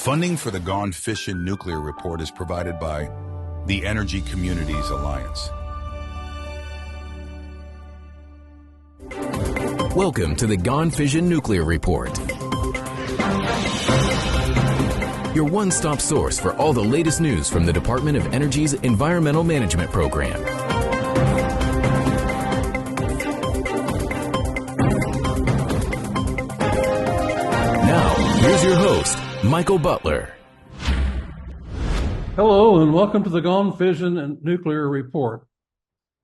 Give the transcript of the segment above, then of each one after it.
Funding for the Gone Fission Nuclear Report is provided by the Energy Communities Alliance. Welcome to the Gone Fission Nuclear Report, your one-stop source for all the latest news from the Department of Energy's Environmental Management Program. Now, here's your host, Michael Butler. Hello, and welcome to the Gone Fission Nuclear Report.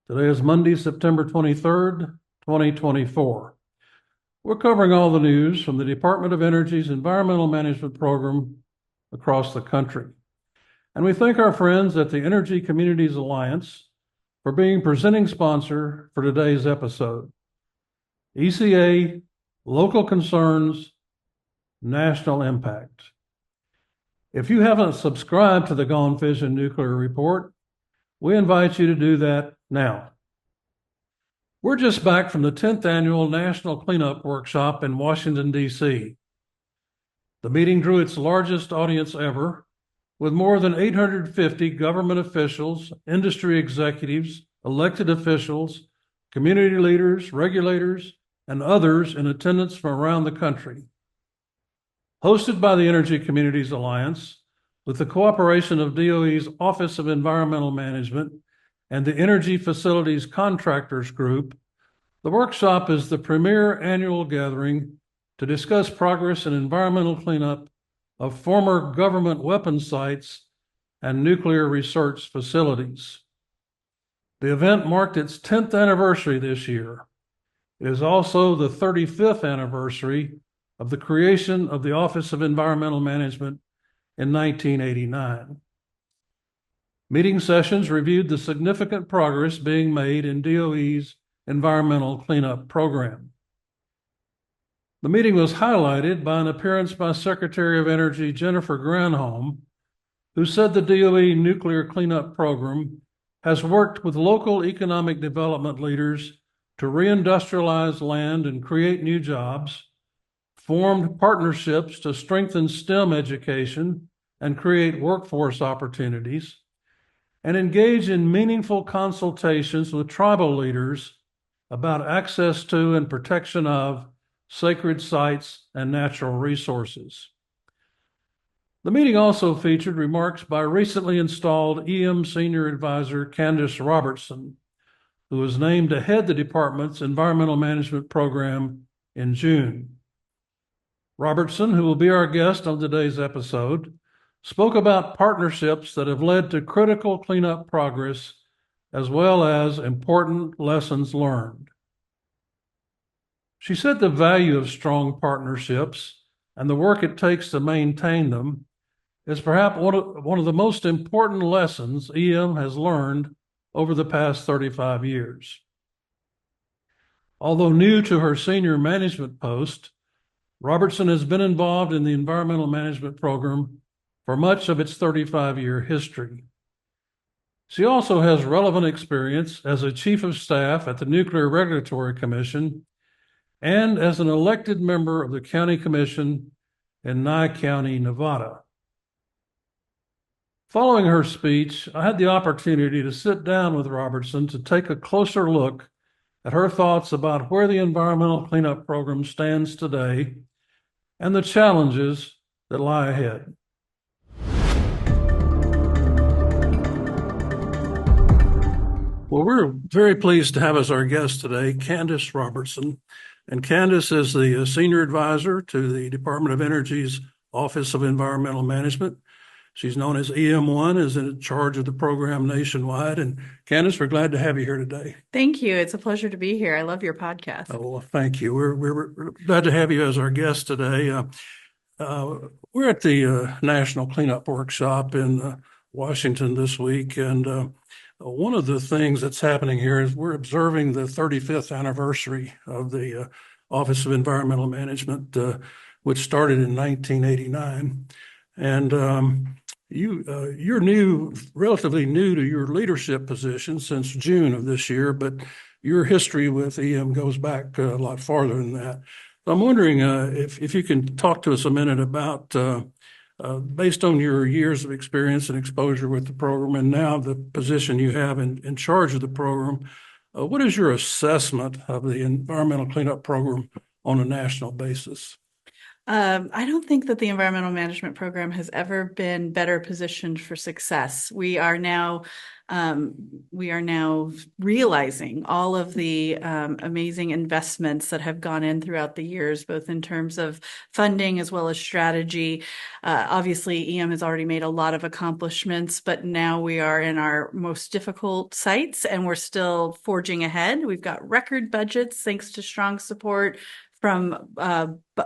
Today is Monday, September 23rd, 2024. We're covering all the news from the Department of Energy's Environmental Management Program across the country. And we thank our friends at the Energy Communities Alliance for being presenting sponsor for today's episode. ECA, Local Concerns, National Impact. If you haven't subscribed to the Gone Fission Nuclear Report, we invite you to do that now. We're just back from the 10th Annual National Cleanup Workshop in Washington, D.C. The meeting drew its largest audience ever, with more than 850 government officials, industry executives, elected officials, community leaders, regulators, and others in attendance from around the country. Hosted by the Energy Communities Alliance, with the cooperation of DOE's Office of Environmental Management and the Energy Facilities Contractors Group, the workshop is the premier annual gathering to discuss progress in environmental cleanup of former government weapon sites and nuclear research facilities. The event marked its 10th anniversary this year. It is also the 35th anniversary of the creation of the Office of Environmental Management in 1989. Meeting sessions reviewed the significant progress being made in DOE's environmental cleanup program. The meeting was highlighted by an appearance by Secretary of Energy Jennifer Granholm, who said the DOE nuclear cleanup program has worked with local economic development leaders to reindustrialize land and create new jobs, formed partnerships to strengthen STEM education and create workforce opportunities, and engage in meaningful consultations with tribal leaders about access to and protection of sacred sites and natural resources. The meeting also featured remarks by recently installed EM Senior Advisor Candice Robertson, who was named to head the department's Environmental Management Program in June. Robertson, who will be our guest on today's episode, spoke about partnerships that have led to critical cleanup progress as well as important lessons learned. She said the value of strong partnerships and the work it takes to maintain them is perhaps one of the most important lessons EM has learned over the past 35 years. Although new to her senior management post, Robertson has been involved in the environmental management program for much of its 35-year history. She also has relevant experience as a chief of staff at the Nuclear Regulatory Commission and as an elected member of the County Commission in Nye County, Nevada. Following her speech, I had the opportunity to sit down with Robertson to take a closer look at her thoughts about where the environmental cleanup program stands today and the challenges that lie ahead. Well, we're very pleased to have as our guest today Candice Robertson. And Candice is the Senior Advisor to the Department of Energy's Office of Environmental Management. She's known as EM-1, is in charge of the program nationwide. And Candice, we're glad to have you here today. Thank you. It's a pleasure to be here. I love your podcast. Oh, well, thank you. We're glad to have you as our guest today. We're at the National Cleanup Workshop in Washington this week. And one of the things that's happening here is we're observing the 35th anniversary of the Office of Environmental Management, which started in 1989. And you're relatively new to your leadership position since June of this year, but your history with EM goes back a lot farther than that. So I'm wondering if you can talk to us a minute about Based on your years of experience and exposure with the program and now the position you have in charge of the program, what is your assessment of the environmental cleanup program on a national basis? I don't think that the environmental management program has ever been better positioned for success. We are now realizing all of the amazing investments that have gone in throughout the years, both in terms of funding as well as strategy. Obviously, EM has already made a lot of accomplishments, but now we are in our most difficult sites and we're still forging ahead. We've got record budgets thanks to strong support from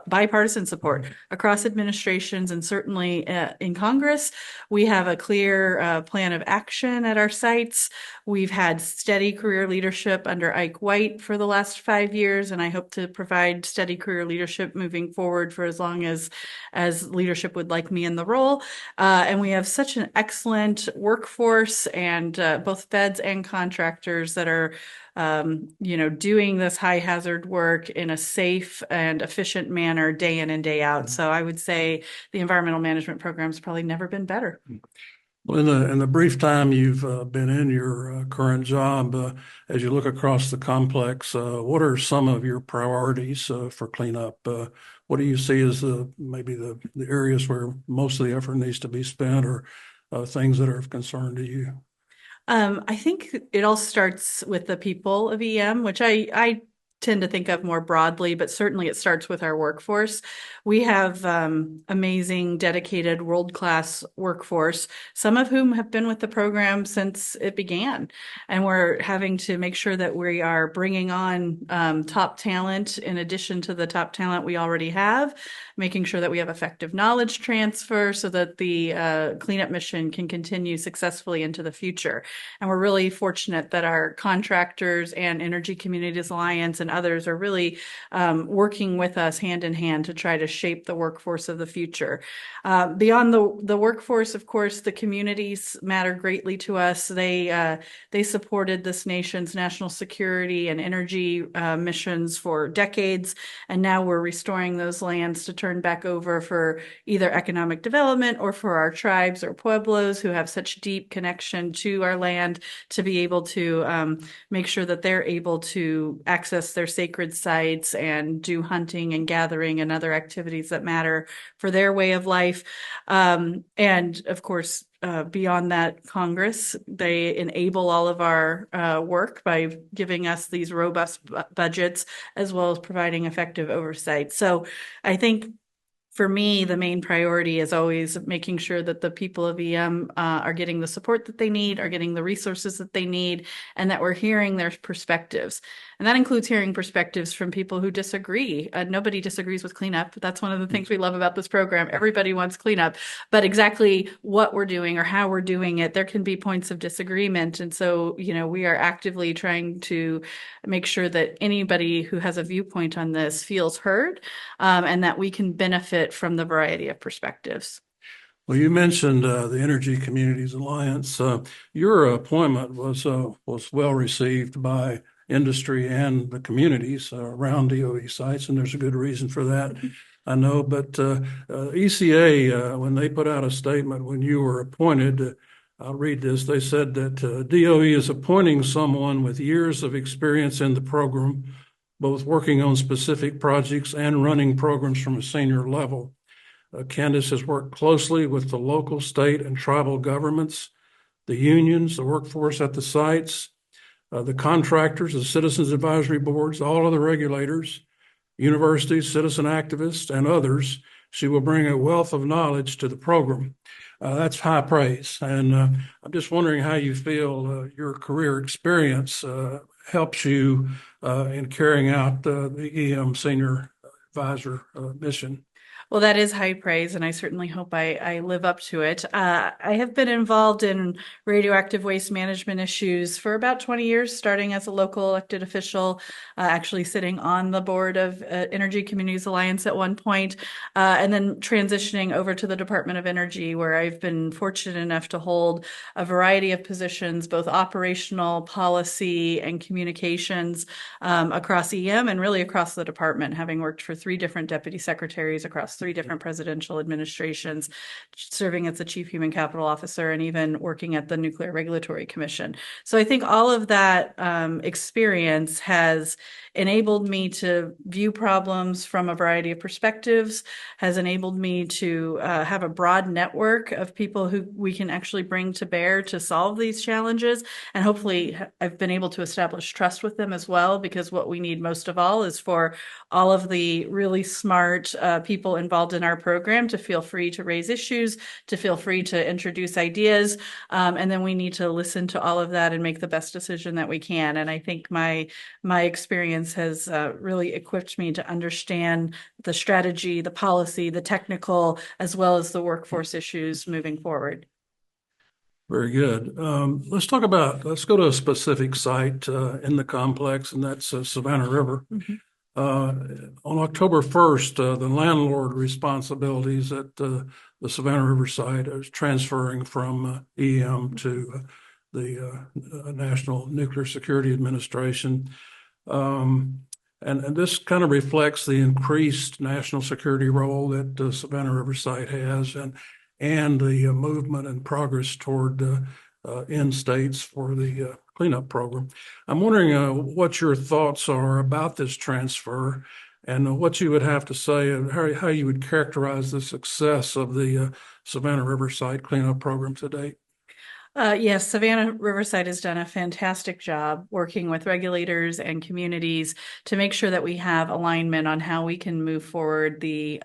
bipartisan support across administrations and certainly in Congress. We have a clear plan of action at our sites. We've had steady career leadership under Ike White for the last 5 years, and I hope to provide steady career leadership moving forward for as long as leadership would like me in the role. And we have such an excellent workforce and both feds and contractors that are doing this high hazard work in a safe and efficient manner day in and day out. So I would say the environmental management program's probably never been better. Well, in the brief time you've been in your current job, as you look across the complex, what are some of your priorities for cleanup? What do you see as maybe the areas where most of the effort needs to be spent, or things that are of concern to you? I think it all starts with the people of EM, which I tend to think of more broadly, but certainly it starts with our workforce. We have amazing, dedicated, world-class workforce, some of whom have been with the program since it began. And we're having to make sure that we are bringing on top talent in addition to the top talent we already have, making sure that we have effective knowledge transfer so that the cleanup mission can continue successfully into the future. And we're really fortunate that our contractors and Energy Communities Alliance and others are really working with us hand in hand to try to shape the workforce of the future. Beyond the workforce, of course, the communities matter greatly to us. They supported this nation's national security and energy missions for decades, and now we're restoring those lands to turn back over for either economic development or for our tribes or pueblos who have such deep connection to our land to be able to make sure that they're able to access their sacred sites and do hunting and gathering and other activities that matter for their way of life. And of course, beyond that, Congress, they enable all of our work by giving us these robust budgets as well as providing effective oversight. So I think for me, the main priority is always making sure that the people of EM are getting the support that they need, are getting the resources that they need, and that we're hearing their perspectives. And that includes hearing perspectives from people who disagree. Nobody disagrees with cleanup. That's one of the things we love about this program. Everybody wants cleanup, but exactly what we're doing or how we're doing it, there can be points of disagreement. And so, we are actively trying to make sure that anybody who has a viewpoint on this feels heard, and that we can benefit from the variety of perspectives. Well, you mentioned the Energy Communities Alliance. Your appointment was well received by industry and the communities around DOE sites, and there's a good reason for that, I know. But ECA, when they put out a statement when you were appointed, I'll read this. They said that DOE is appointing someone with years of experience in the program, both working on specific projects and running programs from a senior level. Candice has worked closely with the local, state, and tribal governments, the unions, the workforce at the sites, the contractors, the citizens advisory boards, all of the regulators, universities, citizen activists, and others. She will bring a wealth of knowledge to the program. That's high praise. And I'm just wondering how you feel your career experience helps you in carrying out the EM Senior Advisor mission. Well, that is high praise, and I certainly hope I live up to it. I have been involved in radioactive waste management issues for about 20 years, starting as a local elected official, actually sitting on the board of Energy Communities Alliance at one point, and then transitioning over to the Department of Energy, where I've been fortunate enough to hold a variety of positions, both operational, policy, and communications across EM and really across the department, having worked for 3 different deputy secretaries across 3 different presidential administrations, serving as the Chief Human Capital Officer and even working at the Nuclear Regulatory Commission. So I think all of that experience has enabled me to view problems from a variety of perspectives, has enabled me to have a broad network of people who we can actually bring to bear to solve these challenges. And hopefully I've been able to establish trust with them as well, because what we need most of all is for all of the really smart people involved in our program to feel free to raise issues, to feel free to introduce ideas. And then we need to listen to all of that and make the best decision that we can. And I think my experience has really equipped me to understand the strategy, the policy, the technical, as well as the workforce issues moving forward. Very good. Let's go to a specific site in the complex, and that's Savannah River. Mm-hmm. On October 1st, the landlord responsibilities at the Savannah River site is transferring from EM to the National Nuclear Security Administration. And this kind of reflects the increased national security role that the Savannah River site has, and the movement and progress toward end states for the cleanup program. I'm wondering what your thoughts are about this transfer, and what you would have to say, and how you would characterize the success of the Savannah River site cleanup program to date. Yes, Savannah Riverside has done a fantastic job working with regulators and communities to make sure that we have alignment on how we can move forward the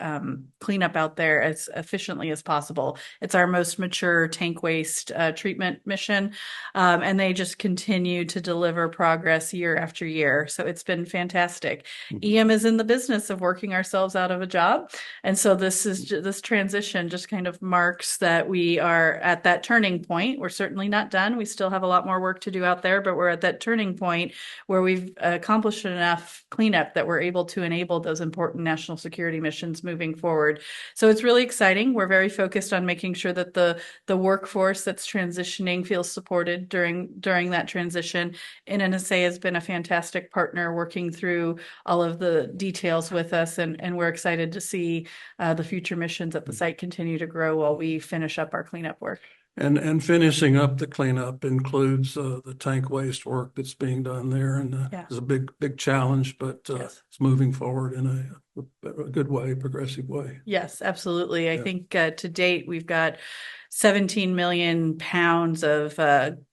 cleanup out there as efficiently as possible. It's our most mature tank waste treatment mission, and they just continue to deliver progress year after year. So it's been fantastic. EM is in the business of working ourselves out of a job, and so this transition just kind of marks that we are at that turning point. We're certainly not done. We still have a lot more work to do out there, but we're at that turning point where we've accomplished enough cleanup that we're able to enable those important national security missions moving forward. So it's really exciting. We're very focused on making sure that the workforce that's transitioning feels supported during that transition. And NSA has been a fantastic partner working through all of the details with us, and we're excited to see the future missions at the site continue to grow while we finish up our cleanup work. And finishing up the cleanup includes the tank waste work that's being done there, and it's a big challenge, but Yes. it's moving forward in a good way, progressive way. Yes, absolutely. I think to date we've got 17 million pounds of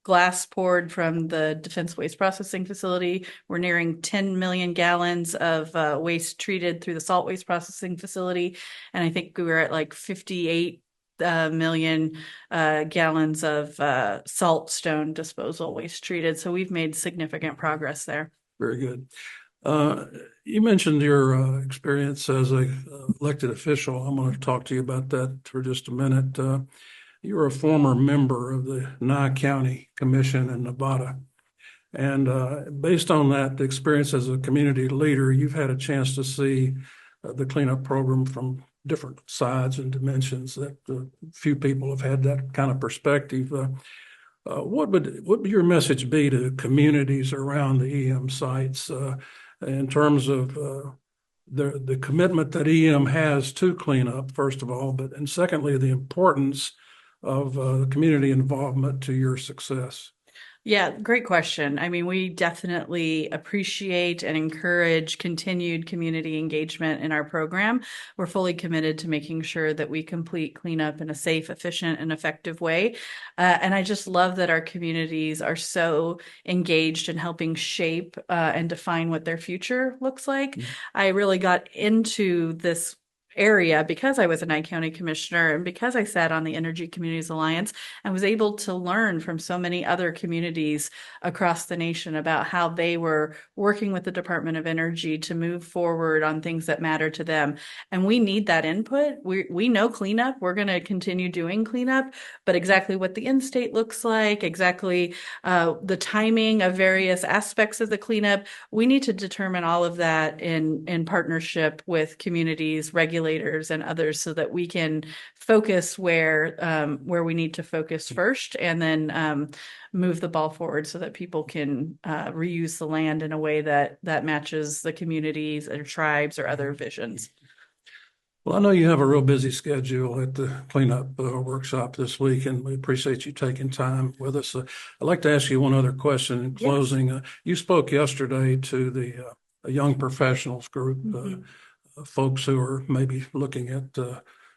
glass poured from the Defense Waste Processing Facility. We're nearing 10 million gallons of waste treated through the Salt Waste Processing Facility, and I think we were at like 58 million gallons of salt stone disposal waste treated. So we've made significant progress there. Very good. You mentioned your experience as an elected official. I'm going to talk to you about that for just a minute. You're a former member of the Nye County Commission in Nevada. And based on that experience as a community leader, you've had a chance to see the cleanup program from different sides and dimensions that few people have had that kind of perspective. What would your message be to communities around the EM sites in terms of the commitment that EM has to cleanup, first of all, and secondly, the importance of community involvement to your success? Yeah, great question. I mean, we definitely appreciate and encourage continued community engagement in our program. We're fully committed to making sure that we complete cleanup in a safe, efficient, and effective way. And I just love that our communities are so engaged in helping shape and define what their future looks like. Mm-hmm. I really got into this area because I was a Nye County commissioner and because I sat on the Energy Communities Alliance and was able to learn from so many other communities across the nation about how they were working with the Department of Energy to move forward on things that matter to them. And we need that input. We know cleanup. We're going to continue doing cleanup, but exactly what the end state looks like, exactly the timing of various aspects of the cleanup, we need to determine all of that in partnership with communities, regulators, and others, so that we can focus where we need to focus first, and then move the ball forward so that people can reuse the land in a way that matches the communities or tribes or other visions. Well, I know you have a real busy schedule at the cleanup workshop this week, and we appreciate you taking time with us. I'd like to ask you one other question in Yes. closing. You spoke yesterday to the young professionals group, folks who are maybe looking at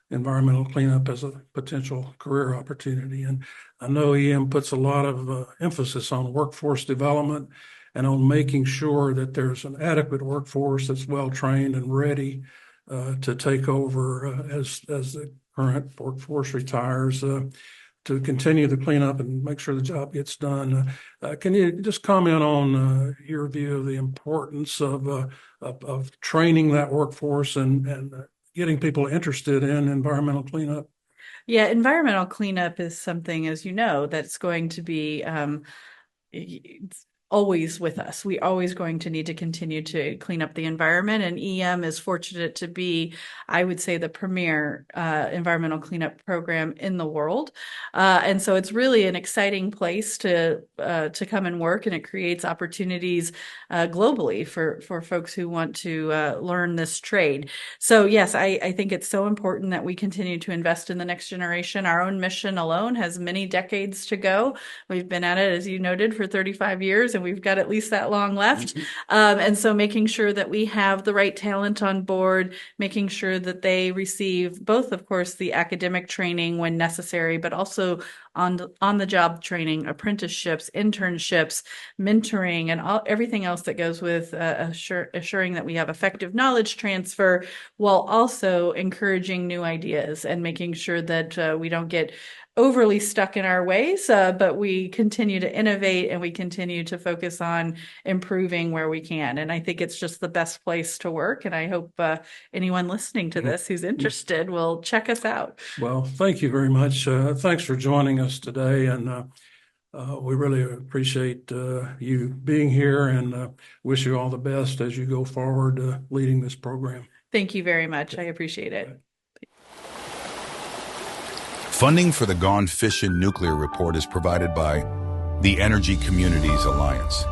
environmental cleanup as a potential career opportunity. And I know EM puts a lot of emphasis on workforce development and on making sure that there's an adequate workforce that's well trained and ready to take over as the current workforce retires, to continue the cleanup and make sure the job gets done. Can you just comment on your view of the importance of training that workforce and getting people interested in environmental cleanup? Yeah, environmental cleanup is something, as you know, that's going to be it's always with us. We're always going to need to continue to clean up the environment, and EM is fortunate to be, I would say, the premier environmental cleanup program in the world. And so it's really an exciting place to come and work, and it creates opportunities globally for folks who want to learn this trade. So yes, I think it's so important that we continue to invest in the next generation. Our own mission alone has many decades to go. We've been at it, as you noted, for 35 years, and we've got at least that long left. And so making sure that we have the right talent on board, making sure that they receive both, of course, the academic training when necessary, but also on the job training, apprenticeships, internships, mentoring, and everything else that goes with assuring that we have effective knowledge transfer, while also encouraging new ideas and making sure that we don't get overly stuck in our ways, but we continue to innovate and we continue to focus on improving where we can. And I think it's just the best place to work. And I hope anyone listening to this who's interested will check us out. Well, thank you very much. Thanks for joining us today. And we really appreciate you being here, and wish you all the best as you go forward leading this program. Thank you very much. I appreciate it. Funding for the Gone Fission Nuclear Report is provided by the Energy Communities Alliance.